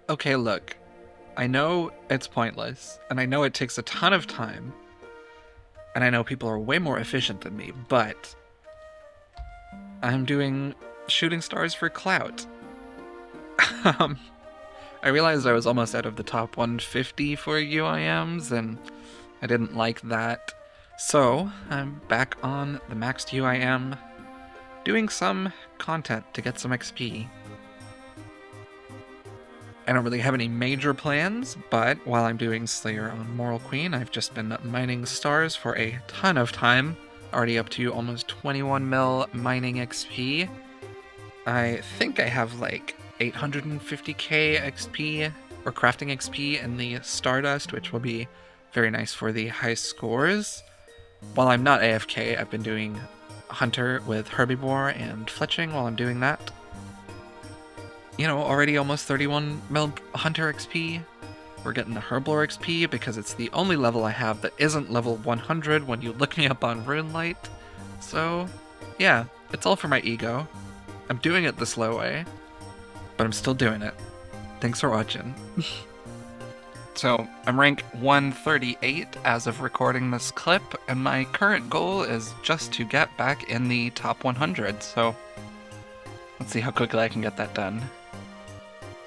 Okay, look. I know it's pointless, and I know it takes a ton of time, and I know people are way more efficient than me, but I'm doing shooting stars for clout. um, I realized I was almost out of the top 150 for UIMs, and I didn't like that. So, I'm back on the maxed UIM, doing some content to get some XP. I don't really have any major plans, but while I'm doing Slayer on Moral Queen, I've just been mining stars for a ton of time, already up to almost 21 mil mining XP. I think I have like 850k XP or crafting XP in the Stardust, which will be very nice for the high scores. While I'm not AFK, I've been doing Hunter with herblore and fletching while I'm doing that. You know, already almost 31 mil Hunter XP. We're getting the herblore XP because it's the only level I have that isn't level 100 when you look me up on RuneLight. So, yeah, it's all for my ego. I'm doing it the slow way, but I'm still doing it. Thanks for watching. So, I'm rank 138 as of recording this clip, and my current goal is just to get back in the top 100, so let's see how quickly I can get that done.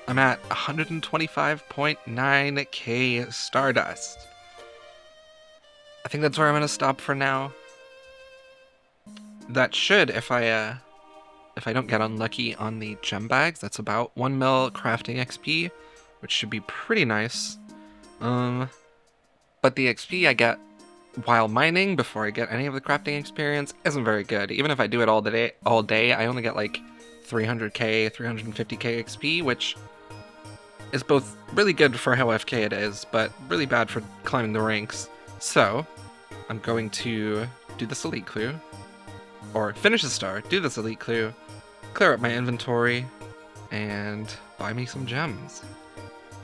I'm at 125.9k Stardust. I think that's where I'm gonna stop for now. That should, if I don't get unlucky on the gem bags, that's about 1 mil crafting XP, which should be pretty nice. But the XP I get while mining before I get any of the crafting experience isn't very good. Even if I do it all day, I only get like 300k, 350k XP, which is both really good for how FK it is, but really bad for climbing the ranks. So, I'm going to do this elite clue, or finish the star, do this elite clue, clear up my inventory, and buy me some gems.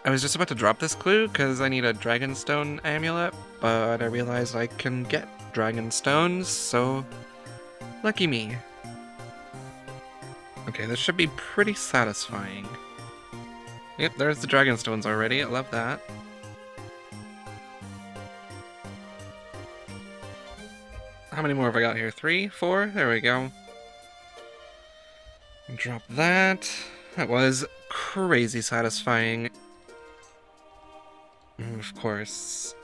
I was just about to drop this clue because I need a dragonstone amulet, but I realized I can get dragonstones, so lucky me. Okay, this should be pretty satisfying. Yep, there's the dragonstones already, I love that. How many more have I got here? 3? 4? There we go. Drop that. That was crazy satisfying. And of course,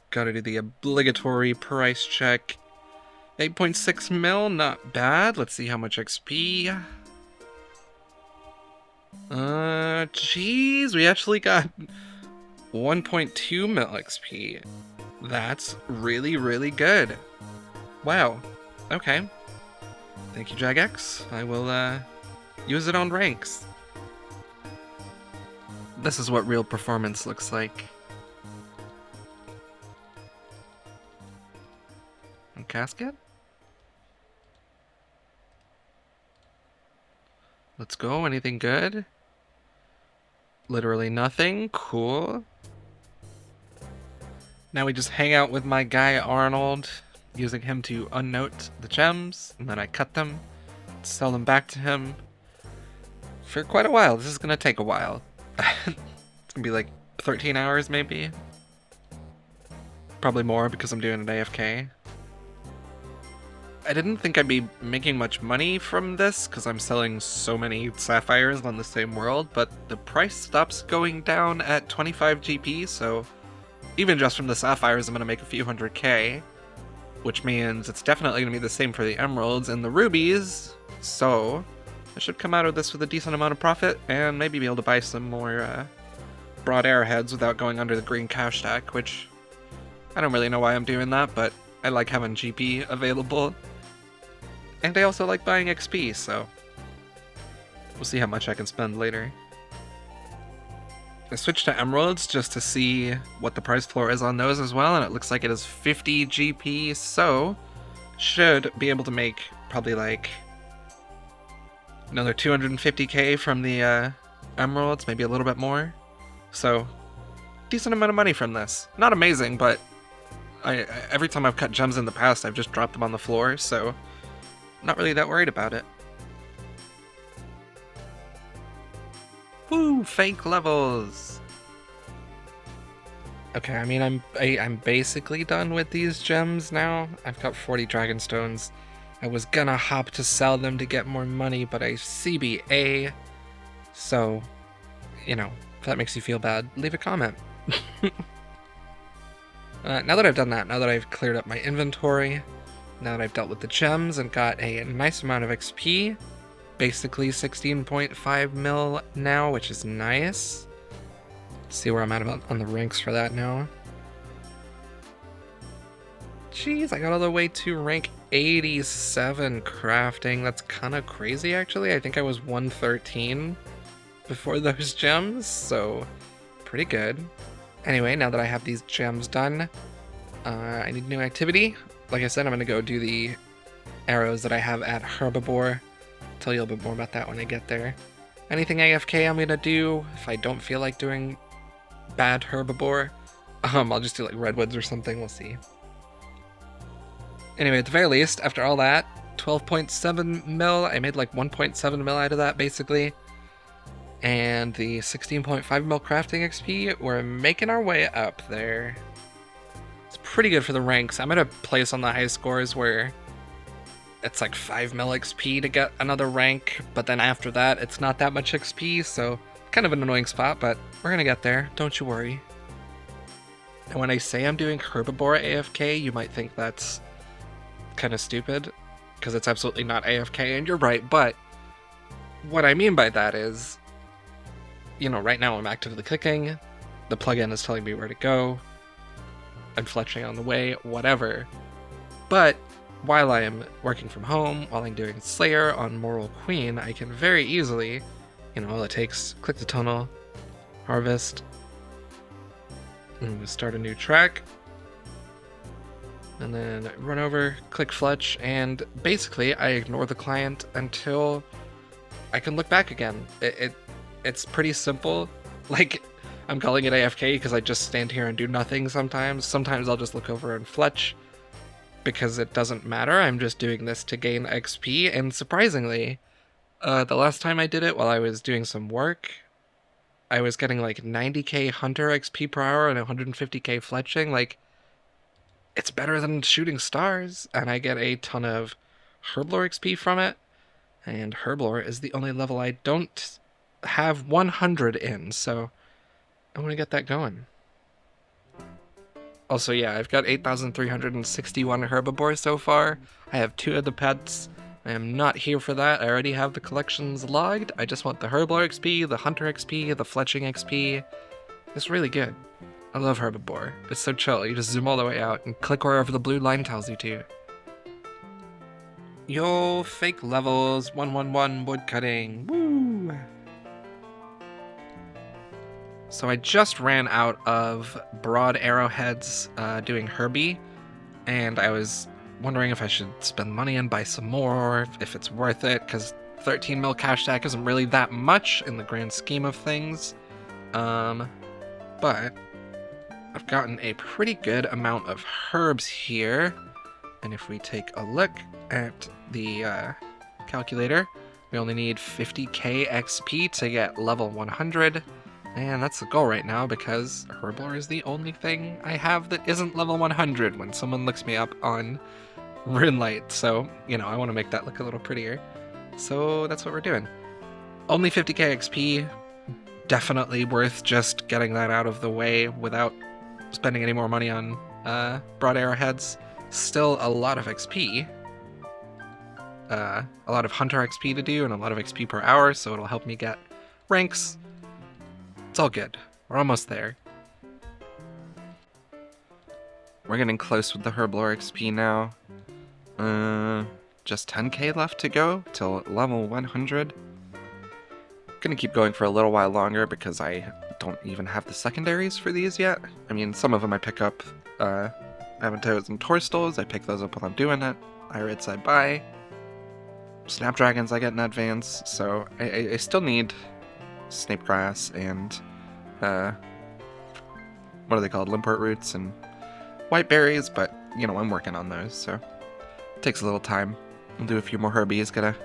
gotta do the obligatory price check. 8.6 mil, not bad. Let's see how much XP. Geez, we actually got 1.2 mil XP. That's really, really good. Wow. Okay. Thank you, Jagex. I will, use it on ranks. This is what real performance looks like. And casket? Let's go. Anything good? Literally nothing. Cool. Now we just hang out with my guy Arnold, using him to unnote the gems, and then I cut them, sell them back to him for quite a while. This is gonna take a while. It's gonna be like 13 hours maybe. Probably more because I'm doing an AFK. I didn't think I'd be making much money from this because I'm selling so many sapphires on the same world, but the price stops going down at 25 GP, so even just from the sapphires I'm gonna make a few 100k, which means it's definitely gonna be the same for the emeralds and the rubies, so I should come out of this with a decent amount of profit and maybe be able to buy some more broad arrowheads without going under the green cash stack, which I don't really know why I'm doing that, but I like having GP available. And I also like buying XP, so we'll see how much I can spend later. I switched to emeralds just to see what the price floor is on those as well, and it looks like it is 50 GP, so should be able to make probably like another 250k from the emeralds, maybe a little bit more. So decent amount of money from this. Not amazing, but every time I've cut gems in the past, I've just dropped them on the floor, so not really that worried about it. Woo! Fake levels! Okay, I mean, I'm basically done with these gems now. I've got 40 dragon stones. I was gonna hop to sell them to get more money, but I CBA. So, you know, if that makes you feel bad, leave a comment. Now that I've done that, now that I've cleared up my inventory, now that I've dealt with the gems and got a nice amount of XP, basically 16.5 mil now, which is nice. Let's see where I'm at on the ranks for that now. Jeez, I got all the way to rank 87 crafting. That's kind of crazy, actually. I think I was 113 before those gems, so pretty good. Anyway, now that I have these gems done, I need new activity. Like I said, I'm going to go do the arrows that I have at Herbivore. Tell you a little bit more about that when I get there. Anything AFK I'm going to do, if I don't feel like doing bad Herbivore, I'll just do like redwoods or something, we'll see. Anyway, at the very least, after all that, 12.7 mil, I made like 1.7 mil out of that basically. And the 16.5 mil crafting XP, we're making our way up there. It's pretty good for the ranks. I'm at a place on the high scores where it's like 5 mil XP to get another rank, but then after that, it's not that much XP, so kind of an annoying spot, but we're gonna get there, don't you worry. And when I say I'm doing Herbivore AFK, you might think that's kind of stupid, because it's absolutely not AFK, and you're right, but what I mean by that is, you know, right now I'm actively clicking, the plugin is telling me where to go, I'm fletching on the way, whatever. But while I am working from home, while I'm doing Slayer on Moral Queen, I can very easily, you know, all it takes, click the tunnel, harvest, and we start a new track, and then run over, click fletch, and basically I ignore the client until I can look back again. It's pretty simple. Like, I'm calling it AFK because I just stand here and do nothing sometimes. Sometimes I'll just look over and fletch because it doesn't matter. I'm just doing this to gain XP, and surprisingly, the last time I did it while I was doing some work, I was getting like 90k hunter XP per hour and 150k fletching. Like, it's better than shooting stars, and I get a ton of herblore XP from it, and herblore is the only level I don't have 100 in, so I want to get that going. Also, yeah, I've got 8,361 herbivores so far. I have 2 of the pets. I am not here for that. I already have the collections logged. I just want the herblore XP, the hunter XP, the fletching XP. It's really good. I love herbivore. It's so chill. You just zoom all the way out and click wherever the blue line tells you to. Yo, fake levels, 111 woodcutting. Woo! So I just ran out of broad arrowheads doing Herbie, and I was wondering if I should spend money and buy some more, if it's worth it, because 13 mil cash stack isn't really that much in the grand scheme of things. But I've gotten a pretty good amount of herbs here, and if we take a look at the calculator, we only need 50k XP to get level 100. And that's the goal right now, because herblore is the only thing I have that isn't level 100 when someone looks me up on Runelight. So, you know, I want to make that look a little prettier. So that's what we're doing. Only 50k XP. Definitely worth just getting that out of the way without spending any more money on broad arrowheads. Still a lot of XP. A lot of hunter XP to do and a lot of XP per hour, so it'll help me get ranks. It's all good. We're almost there. We're getting close with the herblore XP now. Just 10k left to go till level 100. Gonna keep going for a little while longer because I don't even have the secondaries for these yet. I mean, some of them I pick up, Avantoes and Torstals, I pick those up while I'm doing it. Irids I buy. Snapdragons I get in advance, so I still need snapegrass and what are they called, limport roots and white berries, but you know, I'm working on those, so it takes a little time. I'll do a few more herbies, get a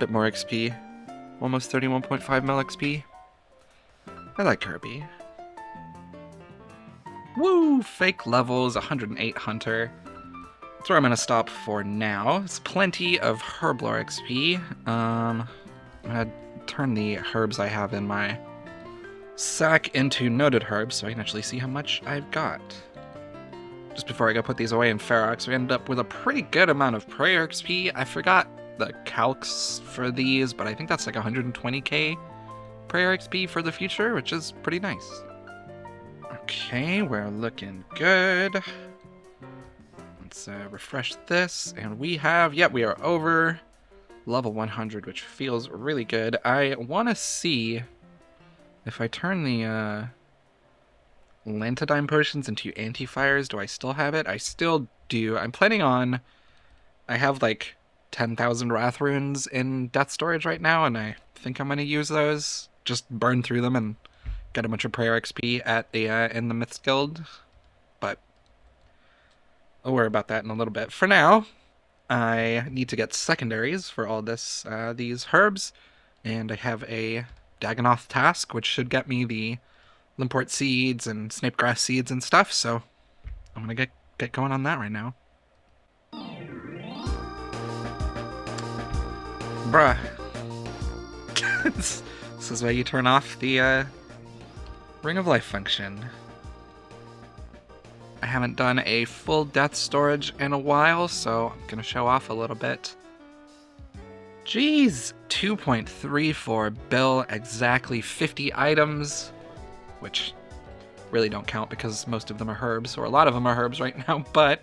bit more XP, almost 31.5 mil XP. I like Kirby. Woo! Fake levels, 108 Hunter. That's where I'm gonna stop for now. It's plenty of herblore XP. I'm gonna turn the herbs I have in my sack into noted herbs so I can actually see how much I've got. Just before I go put these away in Ferox, we ended up with a pretty good amount of prayer XP. I forgot the calcs for these, but I think that's like 120k prayer XP for the future, which is pretty nice. Okay, we're looking good. Let's refresh this, and we are over level 100, which feels really good. I want to see if I turn the Lantidine potions into anti-fires, do I still have it? I still do. I'm planning on... I have like 10,000 Wrath Runes in death storage right now, and I think I'm going to use those. Just burn through them and get a bunch of prayer XP at the in the Myths Guild. But I'll worry about that in a little bit. For now, I need to get secondaries for all this these herbs, and I have a Dagonoth task, which should get me the Limport seeds and snapegrass seeds and stuff, so I'm gonna get going on that right now. Bruh. This is where you turn off the Ring of Life function. I haven't done a full death storage in a while, so I'm gonna show off a little bit. Jeez, 2.34 bill, exactly 50 items, which really don't count because most of them are herbs, or a lot of them are herbs right now, but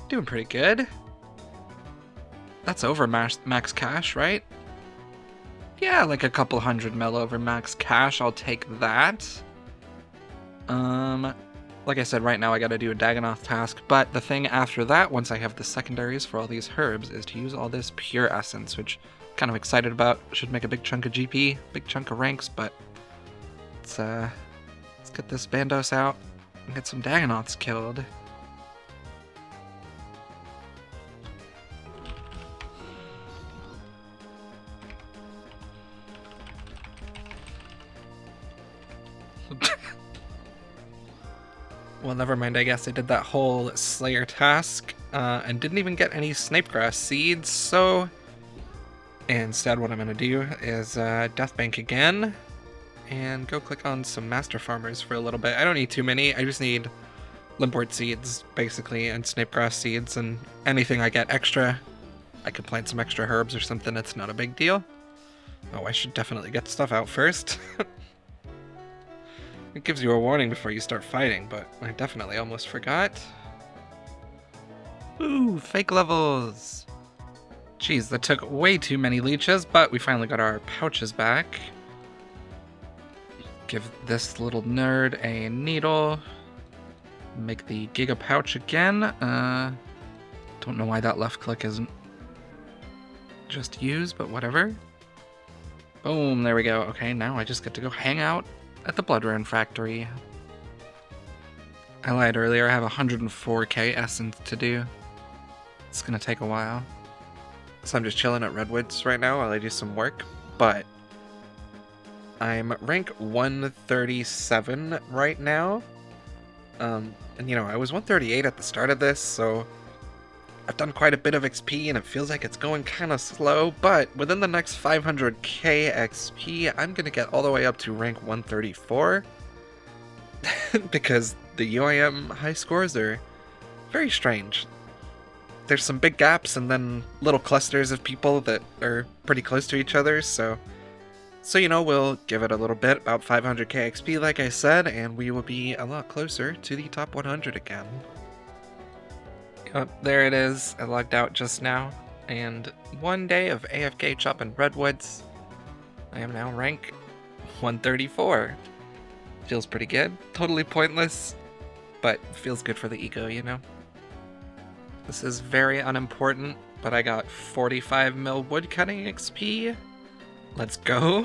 doing pretty good. That's over max cash, right? Yeah, like a couple 100 mil over max cash, I'll take that. Like I said, right now I gotta do a Dagonoth task, but the thing after that, once I have the secondaries for all these herbs, is to use all this pure essence, which I'm kind of excited about. Should make a big chunk of GP, big chunk of ranks, but let's get this Bandos out and get some Dagonoths killed. Well, never mind, I guess I did that whole Slayer task, and didn't even get any Snapegrass seeds, so instead what I'm going to do is Death Bank again, and go click on some Master Farmers for a little bit. I don't need too many, I just need Limport seeds, basically, and Snapegrass seeds, and anything I get extra. I could plant some extra herbs or something, it's not a big deal. Oh, I should definitely get stuff out first. It gives you a warning before you start fighting, but I definitely almost forgot. Ooh, fake levels! Jeez, that took way too many leeches, but we finally got our pouches back. Give this little nerd a needle. Make the Giga Pouch again. Don't know why that left click isn't just used, but whatever. Boom, there we go. Okay, now I just get to go hang out at the Blood Rune Factory. I lied earlier, I have 104k essence to do. It's gonna take a while. So I'm just chilling at Redwoods right now while I do some work, but I'm rank 137 right now. And you know, I was 138 at the start of this, so I've done quite a bit of XP and it feels like it's going kind of slow, but within the next 500k XP, I'm going to get all the way up to rank 134 because the UIM high scores are very strange. There's some big gaps and then little clusters of people that are pretty close to each other, so you know, we'll give it a little bit, about 500k XP like I said, and we will be a lot closer to the top 100 again. Oh, there it is. I logged out just now, and one day of AFK chop in Redwoods. I am now rank 134. Feels pretty good. Totally pointless, but feels good for the ego, you know? This is very unimportant, but I got 45 mil woodcutting XP. Let's go.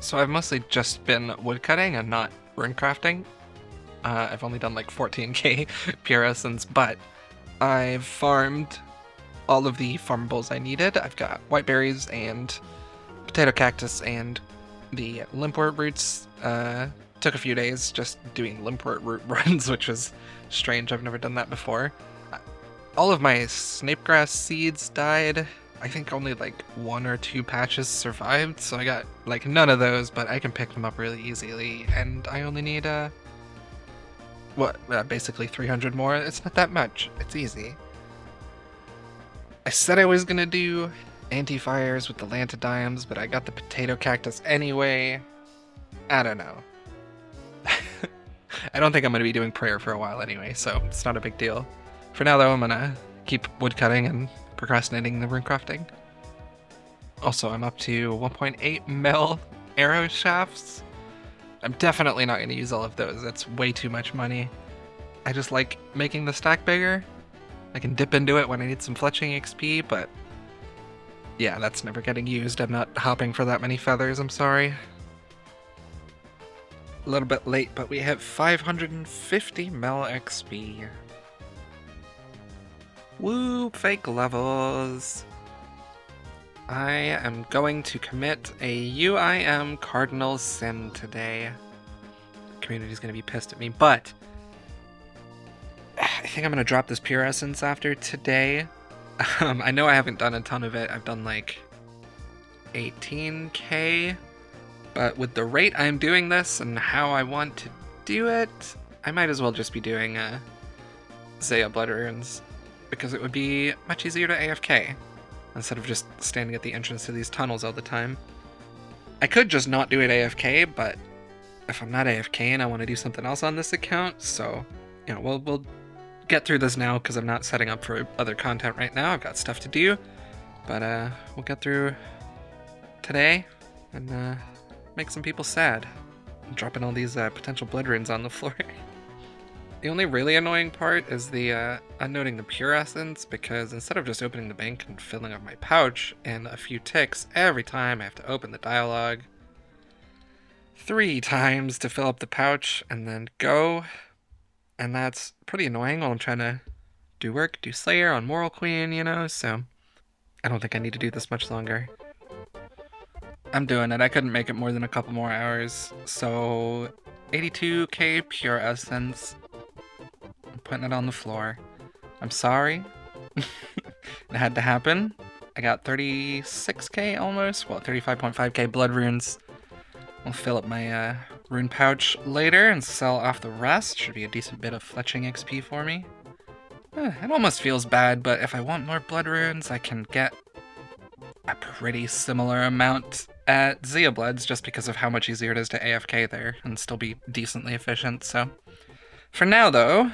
So I've mostly just been woodcutting and not runecrafting. I've only done like 14k pure essence, but I've farmed all of the farmables I needed. I've got white berries and potato cactus and The limpwort roots took a few days just doing limpwort root runs, which was strange. I've never done that before. All of my snapegrass seeds died. I think only like 1 or 2 patches survived, so I got like none of those, but I can pick them up really easily, and I only need basically 300 more. It's not that much. It's easy. I said I was gonna do anti-fires with the lantidioms, but I got the potato cactus anyway. I don't know. I don't think I'm gonna be doing prayer for a while anyway, so it's not a big deal. For now though, I'm gonna keep woodcutting and procrastinating the runecrafting. Also, I'm up to 1.8 mil arrow shafts. I'm definitely not gonna use all of those. That's way too much money. I just like making the stack bigger. I can dip into it when I need some fletching XP, but yeah, that's never getting used. I'm not hopping for that many feathers, I'm sorry. A little bit late, but we have 550 mil XP. Woo, fake levels. I am going to commit a UIM cardinal sin today. The community's gonna be pissed at me, but I think I'm gonna drop this pure essence after today. I know I haven't done a ton of it. I've done like 18k, but with the rate I'm doing this and how I want to do it, I might as well just be doing Zaya Blood Runes, because it would be much easier to AFK instead of just standing at the entrance to these tunnels all the time. I could just not do it AFK, but if I'm not AFK and I want to do something else on this account, so you know, we'll get through this now because I'm not setting up for other content right now. I've got stuff to do, but we'll get through today and make some people sad. I'm dropping all these potential blood runes on the floor. The only really annoying part is the unnoting the pure essence, because instead of just opening the bank and filling up my pouch in a few ticks every time, I have to open the dialogue 3 times to fill up the pouch and then go. And that's pretty annoying while I'm trying to do work, do Slayer on Moral Queen, you know, so I don't think I need to do this much longer. I'm doing it. I couldn't make it more than a couple more hours, so 82k pure essence. I'm putting it on the floor. I'm sorry. It had to happen. I got 36k almost, well, 35.5k blood runes. I'll fill up my rune pouch later and sell off the rest. Should be a decent bit of fletching XP for me. It almost feels bad, but if I want more blood runes, I can get a pretty similar amount at Zia Bloods just because of how much easier it is to AFK there and still be decently efficient. So for now, though,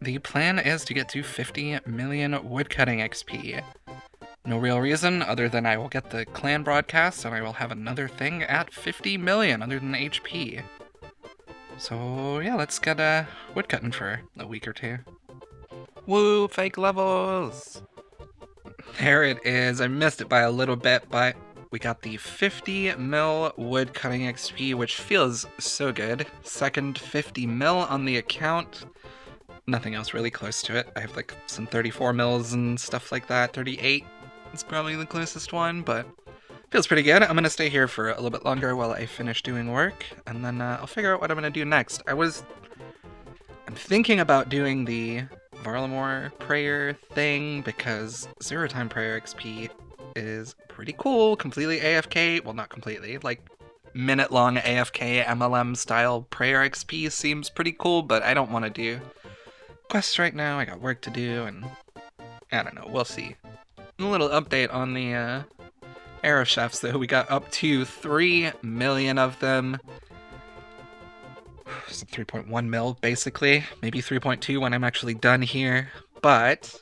the plan is to get to 50 million woodcutting XP. No real reason other than I will get the clan broadcast and I will have another thing at 50 million other than HP. So yeah, let's get woodcutting for a week or 2. Woo, fake levels! There it is. I missed it by a little bit, but we got the 50 mil woodcutting XP, which feels so good. Second 50 mil on the account. Nothing else really close to it. I have like some 34 mils and stuff like that. 38 is probably the closest one, but feels pretty good. I'm gonna stay here for a little bit longer while I finish doing work, and then I'll figure out what I'm gonna do next. I'm thinking about doing the Varlamore prayer thing because 0-time prayer XP is pretty cool. Completely AFK, well, not completely, like minute-long AFK MLM style prayer XP seems pretty cool, but I don't want to do quests right now. I got work to do, and I don't know, we'll see. A little update on the arrow shafts though. We got up to 3 million of them. So 3.1 mil basically, maybe 3.2 when I'm actually done here. But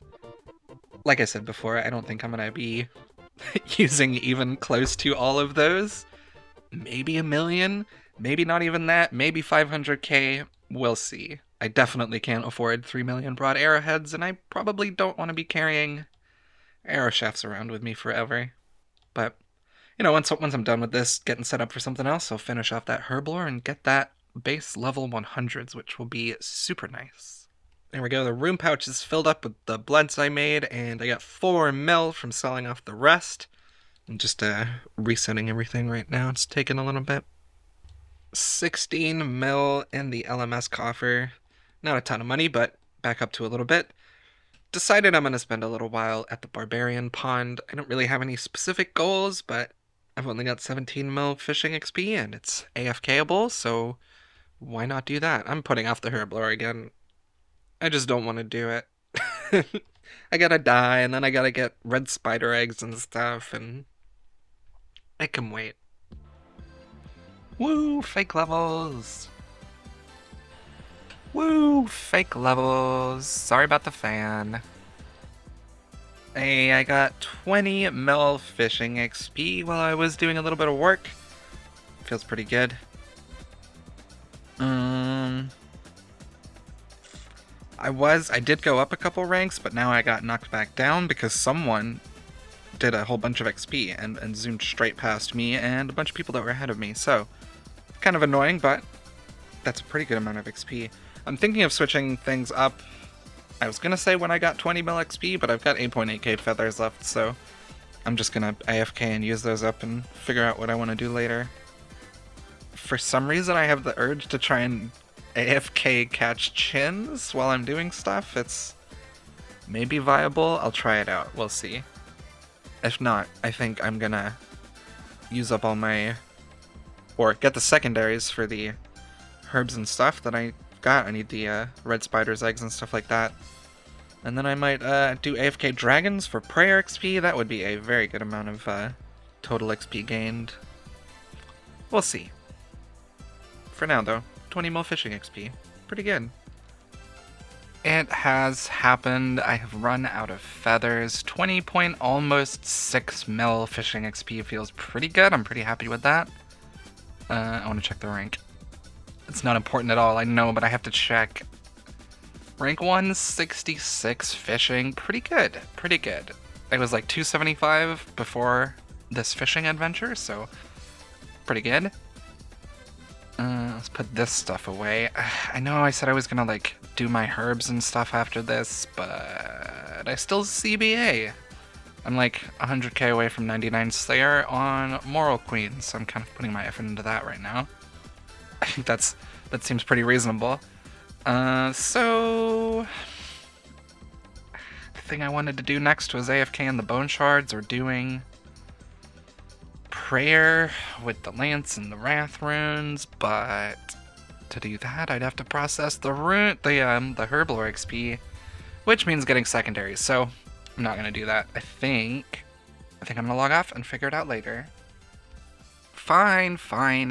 like I said before, I don't think I'm gonna be using even close to all of those. Maybe 1 million, maybe not even that, maybe 500k, we'll see. I definitely can't afford 3 million broad arrowheads, and I probably don't want to be carrying arrow shafts around with me forever. But, you know, once I'm done with this, getting set up for something else, I'll finish off that herblore and get that base level 100s, which will be super nice. There we go, the rune pouch is filled up with the bloods I made, and I got 4 mil from selling off the rest. I'm just resetting everything right now. It's taking a little bit. 16 mil in the LMS coffer. Not a ton of money, but back up to a little bit. Decided I'm going to spend a little while at the Barbarian pond. I don't really have any specific goals, but I've only got 17 mil fishing XP and it's AFKable, so why not do that? I'm putting off the herblore again. I just don't want to do it. I gotta die, and then I gotta get red spider eggs and stuff, and I can wait. Woo, fake levels! Woo, fake levels! Sorry about the fan. Hey, I got 20 mil fishing XP while I was doing a little bit of work. Feels pretty good. I did go up a couple ranks, but now I got knocked back down because someone did a whole bunch of XP and zoomed straight past me and a bunch of people that were ahead of me, so kind of annoying, but that's a pretty good amount of XP. I'm thinking of switching things up. I was gonna say when I got 20 mil XP, but I've got 8.8k feathers left, so I'm just gonna AFK and use those up and figure out what I want to do later. For some reason I have the urge to try and AFK catch chins while I'm doing stuff. It's maybe viable. I'll try it out. We'll see. If not, I think I'm gonna use up all my... or get the secondaries for the herbs and stuff that I got. I need the red spider's eggs and stuff like that. And then I might do AFK dragons for prayer XP. That would be a very good amount of total XP gained. We'll see. For now, though, 20 mil fishing XP. Pretty good. It has happened. I have run out of feathers. 20.almost 6 mil fishing XP feels pretty good. I'm pretty happy with that. I want to check the rank. It's not important at all, I know, but I have to check. Rank 166 fishing. Pretty good. Pretty good. It was like 275 before this fishing adventure, so pretty good. Let's put this stuff away. I know I said I was gonna, like, do my herbs and stuff after this, but I still CBA. I'm like 100k away from 99 Slayer on Moral Queen, so I'm kind of putting my effort into that right now. I think that seems pretty reasonable. So... the thing I wanted to do next was AFK in the Bone Shards, or doing... prayer with the lance and the wrath runes, but to do that I'd have to process the herblore XP, which means getting secondaries, so I'm not gonna do that. I think I'm gonna log off and figure it out later. Fine,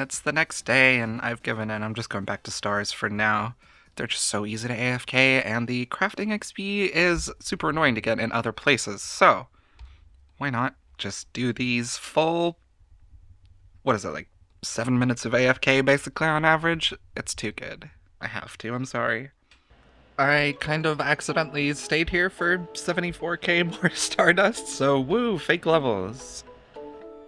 it's the next day and I've given in. I'm just going back to stars for now. They're just so easy to AFK, and the crafting XP is super annoying to get in other places, so why not just do these full... what is it, like 7 minutes of AFK basically on average? It's too good. I have to, I'm sorry. I kind of accidentally stayed here for 74k more Stardust, so woo, fake levels.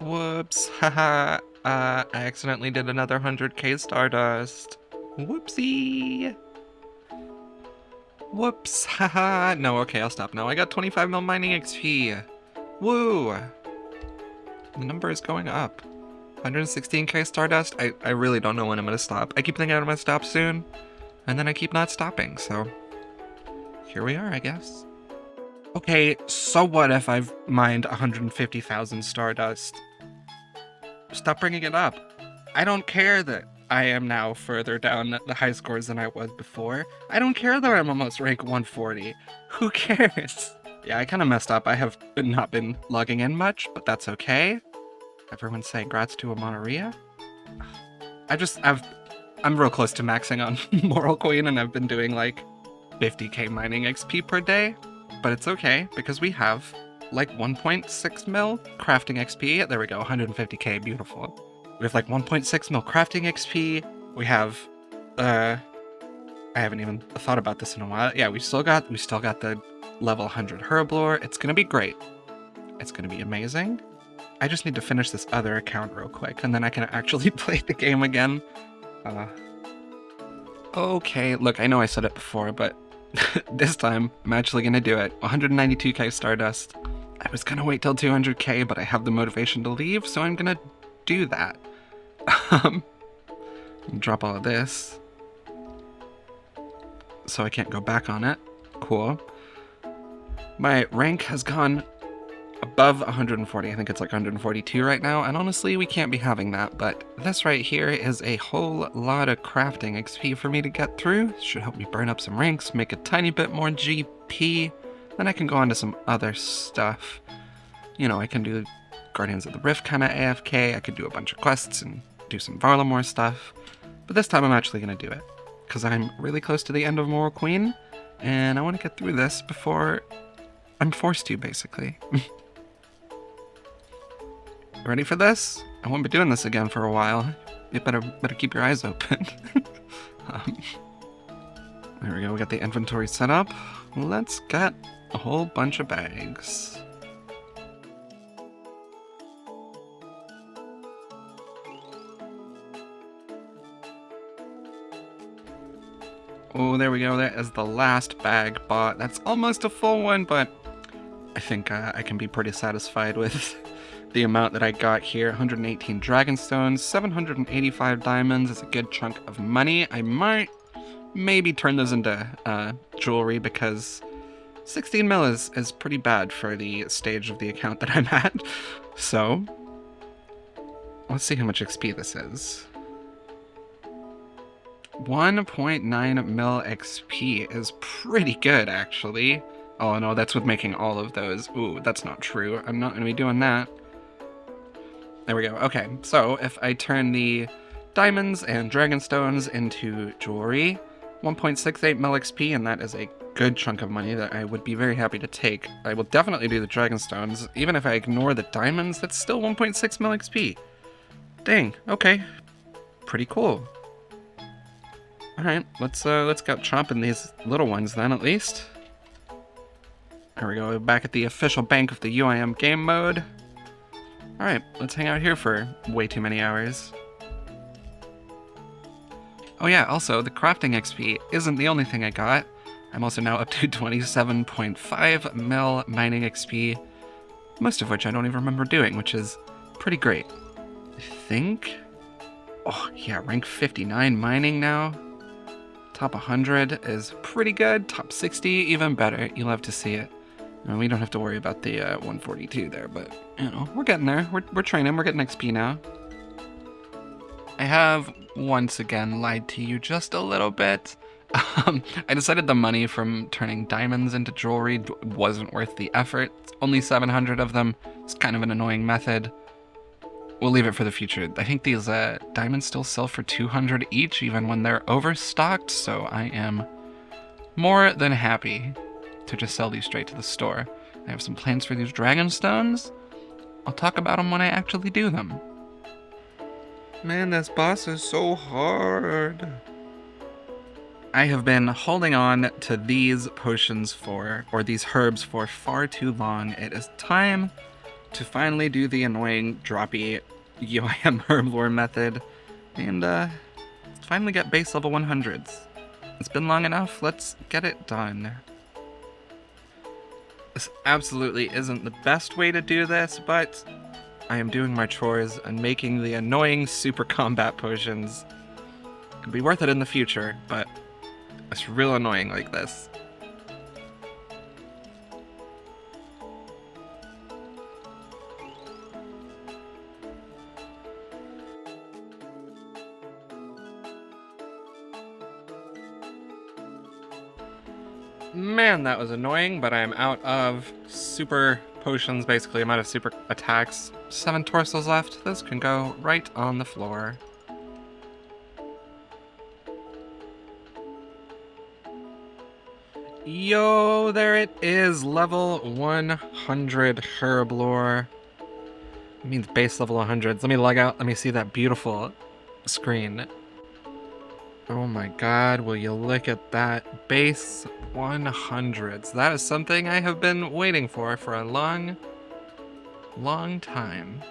Whoops, haha, I accidentally did another 100k Stardust. Whoopsie. Whoops, haha, no, okay, I'll stop now. I got 25 mil mining XP. Woo. The number is going up. 116k Stardust? I really don't know when I'm gonna stop. I keep thinking I'm gonna stop soon, and then I keep not stopping, so here we are, I guess. Okay, so what if I've mined 150,000 Stardust? Stop bringing it up. I don't care that I am now further down the high scores than I was before. I don't care that I'm almost rank 140. Who cares? Yeah, I kind of messed up. I have not been logging in much, but that's okay. Everyone's saying grats to a Monoria. I'm real close to maxing on Moral Queen, and I've been doing like 50k mining XP per day, but it's okay because we have like 1.6 mil crafting XP. There we go, 150k, beautiful. We have like 1.6 mil crafting XP. We have, I haven't even thought about this in a while. Yeah, we still got the level 100 herblore. It's gonna be great. It's gonna be amazing. I just need to finish this other account real quick, and then I can actually play the game again. Okay, look, I know I said it before, but this time I'm actually gonna do it. 192k Stardust. I was gonna wait till 200k, but I have the motivation to leave, so I'm gonna do that. Drop all of this. So I can't go back on it. Cool. My rank has gone above 140. I think it's like 142 right now, and honestly, we can't be having that, but this right here is a whole lot of crafting XP for me to get through. Should help me burn up some ranks, make a tiny bit more GP, then I can go on to some other stuff. You know, I can do Guardians of the Rift kind of AFK, I could do a bunch of quests and do some Varlamore stuff, but this time I'm actually going to do it, because I'm really close to the end of Moral Queen, and I want to get through this before I'm forced to, basically. Ready for this? I won't be doing this again for a while. You better keep your eyes open. There we go, we got the inventory set up. Let's get a whole bunch of bags. Oh, there we go, that is the last bag bought. That's almost a full one, but I think I can be pretty satisfied with the amount that I got here. 118 Dragonstones, 785 diamonds is a good chunk of money. I might maybe turn those into jewelry, because 16 mil is pretty bad for the stage of the account that I'm at. So, let's see how much XP this is. 1.9 mil XP is pretty good, actually. Oh no, that's with making all of those. Ooh, that's not true. I'm not going to be doing that. There we go. Okay, so if I turn the diamonds and dragonstones into jewelry, 1.68 mil XP, and that is a good chunk of money that I would be very happy to take. I will definitely do the dragonstones. Even if I ignore the diamonds, that's still 1.6 mil XP. Dang, okay. Pretty cool. Alright, let's go chomping these little ones then, at least. There we go, back at the official bank of the UIM game mode. Alright, let's hang out here for way too many hours. Oh yeah, also, the crafting XP isn't the only thing I got. I'm also now up to 27.5 mil mining XP, most of which I don't even remember doing, which is pretty great. I think? Oh yeah, rank 59 mining now. Top 100 is pretty good. Top 60, even better. You'll have to see it. We don't have to worry about the 142 there, but, you know, we're getting there. We're training. We're getting XP now. I have, once again, lied to you just a little bit. I decided the money from turning diamonds into jewelry wasn't worth the effort. Only 700 of them. It's kind of an annoying method. We'll leave it for the future. I think these diamonds still sell for 200 each, even when they're overstocked, so I am more than happy to just sell these straight to the store. I have some plans for these dragonstones. I'll talk about them when I actually do them. Man, this boss is so hard. I have been holding on to these potions or these herbs for far too long. It is time to finally do the annoying droppy UIM herblore method, and finally get base level 100s. It's been long enough, let's get it done. This absolutely isn't the best way to do this, but I am doing my chores and making the annoying super combat potions. It could be worth it in the future, but it's real annoying like this. Man, that was annoying, but I'm out of super potions, basically. I'm out of super attacks. 7 torsos left. This can go right on the floor. Yo, there it is, level 100 herblore. It means base level 100s. Let me log out, let me see that beautiful screen. Oh my god, will you look at that? Base 100s. That is something I have been waiting for a long time.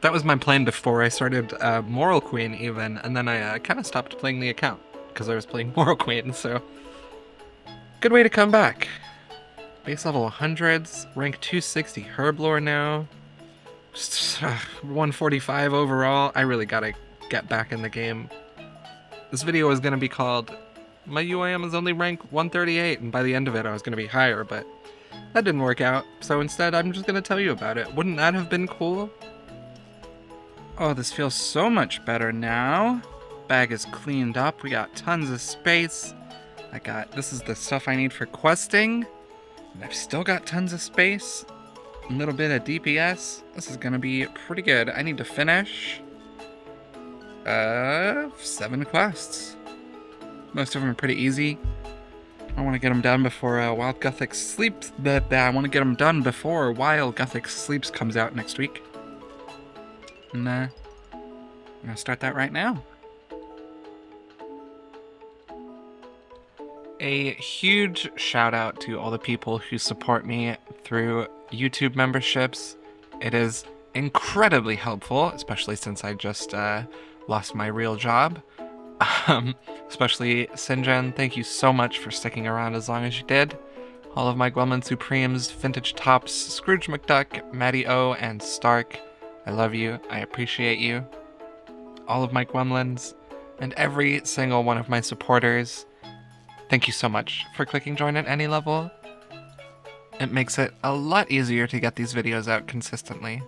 That was my plan before I started Moral Queen even, and then I kind of stopped playing the account because I was playing Moral Queen, so good way to come back. Base level 100s, rank 260 herblore now. Just 145 overall. I really gotta get back in the game. This video is gonna be called My UIM is only rank 138, and by the end of it I was gonna be higher, but that didn't work out, so instead I'm just gonna tell you about it. Wouldn't that have been cool? Oh, this feels so much better now. Bag is cleaned up, we got tons of space. This is the stuff I need for questing, and I've still got tons of space. A little bit of DPS. This is gonna be pretty good. I need to finish 7 quests. Most of them are pretty easy. I want to get them done before Wild Gothic Sleeps. I want to get them done before Wild Gothic Sleeps comes out next week. And I'm gonna start that right now. A huge shout out to all the people who support me through YouTube memberships. It is incredibly helpful, especially since I just lost my real job. Especially Sinjin, thank you so much for sticking around as long as you did. All of my Gwemlin Supremes, Vintage Tops, Scrooge McDuck, Maddie O, and Stark, I love you, I appreciate you. All of my Gwemlins, and every single one of my supporters, thank you so much for clicking join at any level. It makes it a lot easier to get these videos out consistently.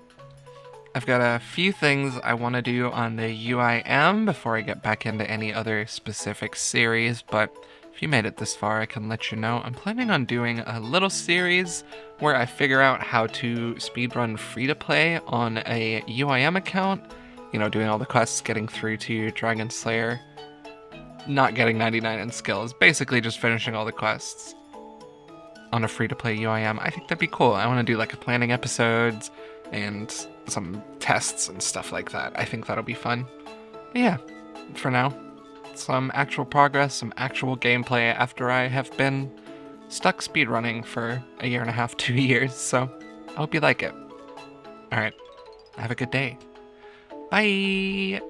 I've got a few things I want to do on the UIM before I get back into any other specific series, but if you made it this far, I can let you know. I'm planning on doing a little series where I figure out how to speedrun free-to-play on a UIM account. You know, doing all the quests, getting through to Dragon Slayer, not getting 99 in skills, basically just finishing all the quests on a free-to-play UIM. I think that'd be cool. I want to do like a planning episodes and some tests and stuff like that. I think that'll be fun. But yeah, for now, some actual progress, some actual gameplay after I have been stuck speedrunning for 1.5 to 2 years, so I hope you like it. Alright, have a good day. Bye!